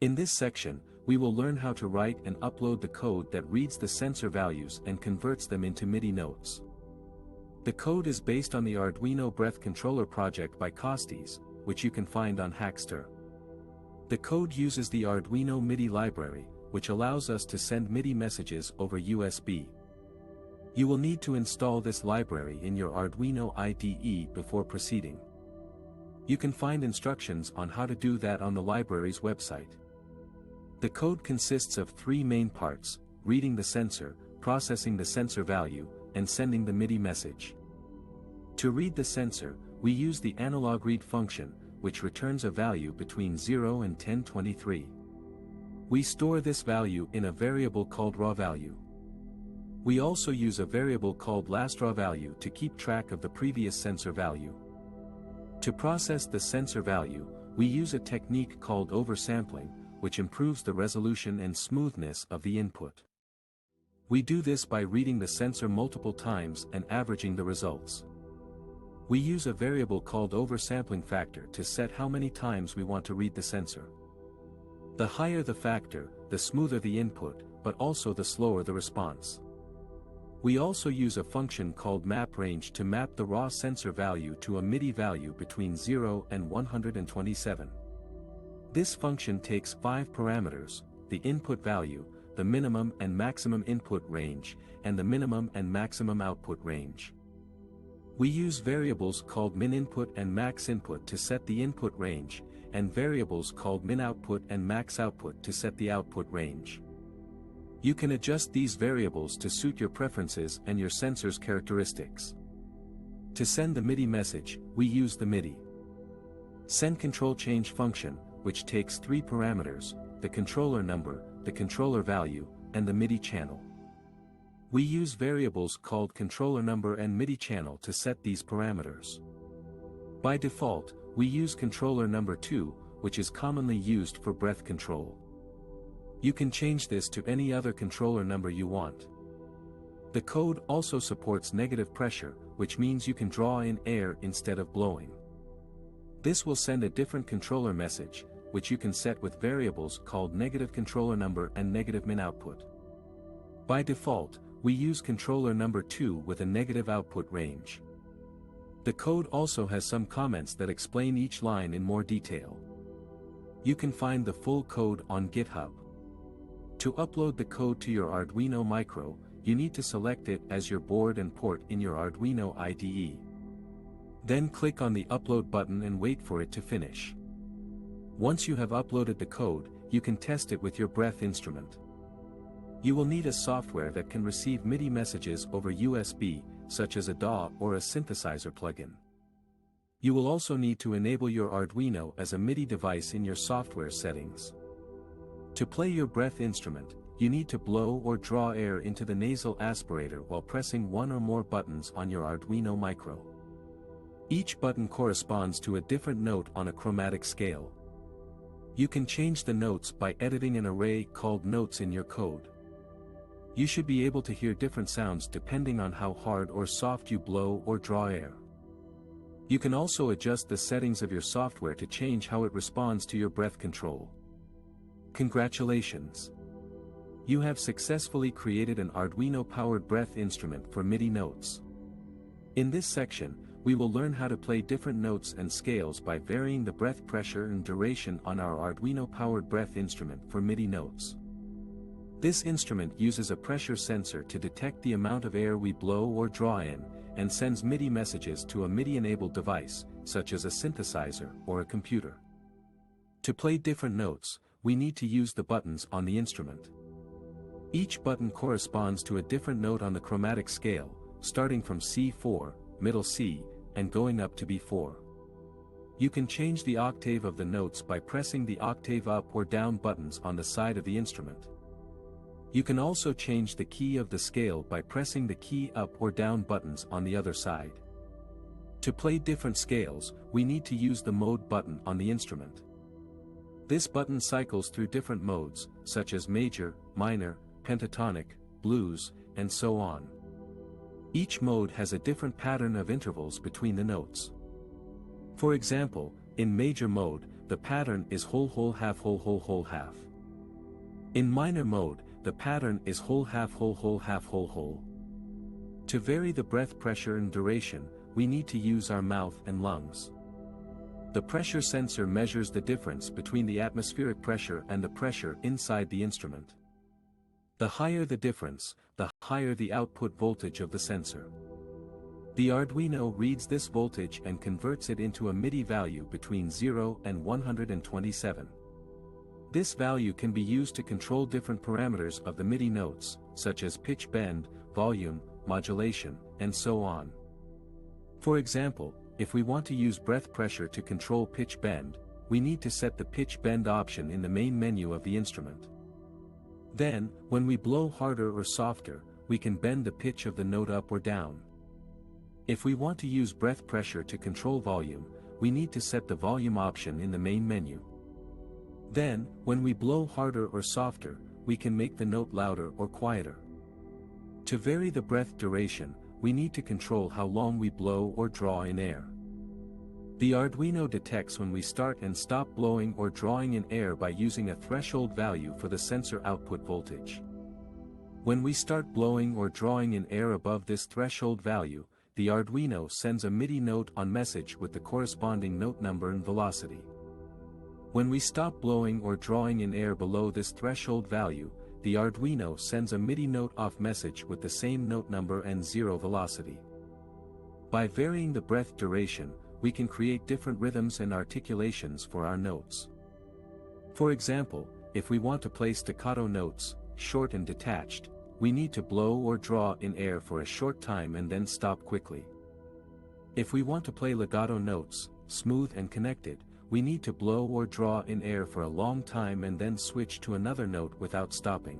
In this section, we will learn how to write and upload the code that reads the sensor values and converts them into MIDI notes. The code is based on the Arduino Breath Controller project by Costes, which you can find on Hackster. The code uses the Arduino MIDI library, which allows us to send MIDI messages over USB. You will need to install this library in your Arduino IDE before proceeding. You can find instructions on how to do that on the library's website. The code consists of three main parts: reading the sensor, processing the sensor value, and sending the MIDI message. To read the sensor, we use the analog read function, which returns a value between 0 and 1023. We store this value in a variable called raw value. We also use a variable called last raw value to keep track of the previous sensor value. To process the sensor value, we use a technique called oversampling, which improves the resolution and smoothness of the input. We do this by reading the sensor multiple times and averaging the results. We use a variable called oversampling factor to set how many times we want to read the sensor. The higher the factor, the smoother the input, but also the slower the response. We also use a function called map range to map the raw sensor value to a MIDI value between 0 and 127. This function takes 5 parameters: the input value, the minimum and maximum input range, and the minimum and maximum output range. We use variables called min input and max input to set the input range, and variables called min output and max output to set the output range. You can adjust these variables to suit your preferences and your sensor's characteristics. To send the MIDI message, we use the MIDI send control change function, which takes 3 parameters: the controller number, the controller value, and the MIDI channel. We use variables called controller number and MIDI channel to set these parameters. By default, we use controller number 2, which is commonly used for breath control. You can change this to any other controller number you want. The code also supports negative pressure, which means you can draw in air instead of blowing. This will send a different controller message, which you can set with variables called negative controller number and negative min output. By default, we use controller number 2 with a negative output range. The code also has some comments that explain each line in more detail. You can find the full code on GitHub. To upload the code to your Arduino Micro, you need to select it as your board and port in your Arduino IDE. Then click on the Upload button and wait for it to finish. Once you have uploaded the code, you can test it with your breath instrument. You will need a software that can receive MIDI messages over USB, such as a DAW or a synthesizer plugin. You will also need to enable your Arduino as a MIDI device in your software settings. To play your breath instrument, you need to blow or draw air into the nasal aspirator while pressing one or more buttons on your Arduino Micro. Each button corresponds to a different note on a chromatic scale. You can change the notes by editing an array called notes in your code. You should be able to hear different sounds depending on how hard or soft you blow or draw air. You can also adjust the settings of your software to change how it responds to your breath control. Congratulations! You have successfully created an Arduino-powered breath instrument for MIDI notes. In this section, we will learn how to play different notes and scales by varying the breath pressure and duration on our Arduino-powered breath instrument for MIDI notes. This instrument uses a pressure sensor to detect the amount of air we blow or draw in, and sends MIDI messages to a MIDI-enabled device, such as a synthesizer or a computer. To play different notes, we need to use the buttons on the instrument. Each button corresponds to a different note on the chromatic scale, starting from C4, middle C, and going up to B4. You can change the octave of the notes by pressing the octave up or down buttons on the side of the instrument. You can also change the key of the scale by pressing the key up or down buttons on the other side. To play different scales, we need to use the mode button on the instrument. This button cycles through different modes, such as major, minor, pentatonic, blues, and so on. Each mode has a different pattern of intervals between the notes. For example, in major mode, the pattern is whole whole half whole whole whole half. In minor mode, the pattern is whole half whole whole half whole whole. To vary the breath pressure and duration, we need to use our mouth and lungs. The pressure sensor measures the difference between the atmospheric pressure and the pressure inside the instrument. The higher the difference, the higher the output voltage of the sensor. The Arduino reads this voltage and converts it into a MIDI value between 0 and 127. This value can be used to control different parameters of the MIDI notes, such as pitch bend, volume, modulation, and so on. For example, if we want to use breath pressure to control pitch bend, we need to set the pitch bend option in the main menu of the instrument. Then, when we blow harder or softer, we can bend the pitch of the note up or down. If we want to use breath pressure to control volume, we need to set the volume option in the main menu. Then, when we blow harder or softer, we can make the note louder or quieter. To vary the breath duration, we need to control how long we blow or draw in air. The Arduino detects when we start and stop blowing or drawing in air by using a threshold value for the sensor output voltage. When we start blowing or drawing in air above this threshold value, the Arduino sends a MIDI note on message with the corresponding note number and velocity. When we stop blowing or drawing in air below this threshold value, the Arduino sends a MIDI note off message with the same note number and 0 velocity. By varying the breath duration, we can create different rhythms and articulations for our notes. For example, if we want to play staccato notes, short and detached, we need to blow or draw in air for a short time and then stop quickly. If we want to play legato notes, smooth and connected, we need to blow or draw in air for a long time and then switch to another note without stopping.